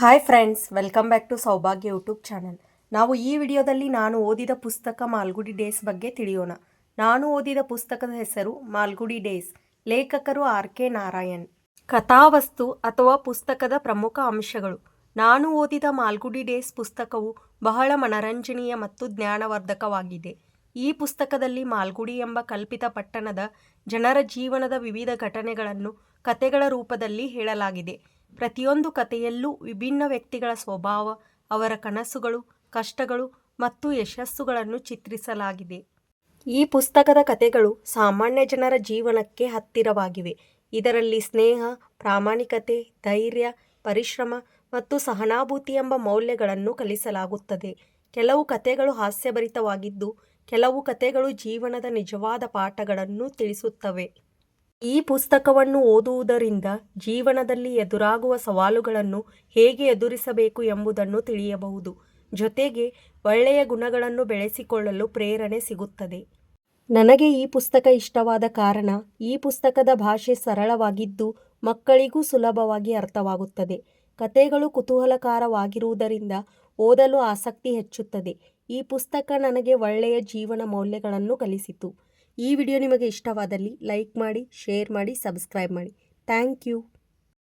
Hi friends, welcome back to Saubhagya YouTube channel. ನಾವು ಈ ವಿಡಿಯೋದಲ್ಲಿ ನಾನು ಓದಿದ ಪುಸ್ತಕ ಮಾಲ್ಗುಡಿ ಡೇಸ್ ಬಗ್ಗೆ ತಿಳಿಯೋಣ. ನಾನು ಓದಿದ ಪುಸ್ತಕದ ಹೆಸರು ಮಾಲ್ಗುಡಿ ಡೇಸ್. ಲೇಖಕರು ಆರ್.ಕೆ. ನಾರಾಯಣ್. ಕಥಾವಸ್ತು ಅಥವಾ ಪುಸ್ತಕದ ಪ್ರಮುಖ ಅಂಶಗಳು. ನಾನು ಓದಿದ ಮಾಲ್ಗುಡಿ ಡೇಸ್ ಪುಸ್ತಕವು ಬಹಳ ಮನರಂಜನೀಯ ಮತ್ತು ಜ್ಞಾನವರ್ಧಕವಾಗಿದೆ. ಈ ಪುಸ್ತಕದಲ್ಲಿ ಮಾಲ್ಗುಡಿ ಎಂಬ ಕಲ್ಪಿತ ಪಟ್ಟಣದ ಜನರ ಜೀವನದ ವಿವಿಧ ಘಟನೆಗಳನ್ನು ಕಥೆಗಳ ರೂಪದಲ್ಲಿ ಹೇಳಲಾಗಿದೆ. ಪ್ರತಿಯೊಂದು ಕಥೆಯಲ್ಲೂ ವಿಭಿನ್ನ ವ್ಯಕ್ತಿಗಳ ಸ್ವಭಾವ, ಅವರ ಕನಸುಗಳು, ಕಷ್ಟಗಳು ಮತ್ತು ಯಶಸ್ಸುಗಳನ್ನು ಚಿತ್ರಿಸಲಾಗಿದೆ. ಈ ಪುಸ್ತಕದ ಕಥೆಗಳು ಸಾಮಾನ್ಯ ಜನರ ಜೀವನಕ್ಕೆ ಹತ್ತಿರವಾಗಿವೆ. ಇದರಲ್ಲಿ ಸ್ನೇಹ, ಪ್ರಾಮಾಣಿಕತೆ, ಧೈರ್ಯ, ಪರಿಶ್ರಮ ಮತ್ತು ಸಹಾನುಭೂತಿ ಎಂಬ ಮೌಲ್ಯಗಳನ್ನು ಕಲಿಸಲಾಗುತ್ತದೆ. ಕೆಲವು ಕಥೆಗಳು ಹಾಸ್ಯಭರಿತವಾಗಿದ್ದು, ಕೆಲವು ಕಥೆಗಳು ಜೀವನದ ನಿಜವಾದ ಪಾಠಗಳನ್ನು ತಿಳಿಸುತ್ತವೆ. ಈ ಪುಸ್ತಕವನ್ನು ಓದುವುದರಿಂದ ಜೀವನದಲ್ಲಿ ಎದುರಾಗುವ ಸವಾಲುಗಳನ್ನು ಹೇಗೆ ಎದುರಿಸಬೇಕು ಎಂಬುದನ್ನು ತಿಳಿಯಬಹುದು. ಜೊತೆಗೆ ಒಳ್ಳೆಯ ಗುಣಗಳನ್ನು ಬೆಳೆಸಿಕೊಳ್ಳಲು ಪ್ರೇರಣೆ ಸಿಗುತ್ತದೆ. ನನಗೆ ಈ ಪುಸ್ತಕ ಇಷ್ಟವಾದ ಕಾರಣ ಈ ಪುಸ್ತಕದ ಭಾಷೆ ಸರಳವಾಗಿದ್ದು ಮಕ್ಕಳಿಗೂ ಸುಲಭವಾಗಿ ಅರ್ಥವಾಗುತ್ತದೆ. ಕಥೆಗಳು ಕುತೂಹಲಕಾರವಾಗಿರುವುದರಿಂದ ಓದಲು ಆಸಕ್ತಿ ಹೆಚ್ಚುತ್ತದೆ. ಈ ಪುಸ್ತಕ ನನಗೆ ಒಳ್ಳೆಯ ಜೀವನ ಮೌಲ್ಯಗಳನ್ನು ಕಲಿಸಿತು. ಈ ವಿಡಿಯೋ ನಿಮಗೆ ಇಷ್ಟವಾದಲ್ಲಿ ಲೈಕ್ ಮಾಡಿ, ಶೇರ್ ಮಾಡಿ, ಸಬ್ಸ್ಕ್ರೈಬ್ ಮಾಡಿ. Thank you.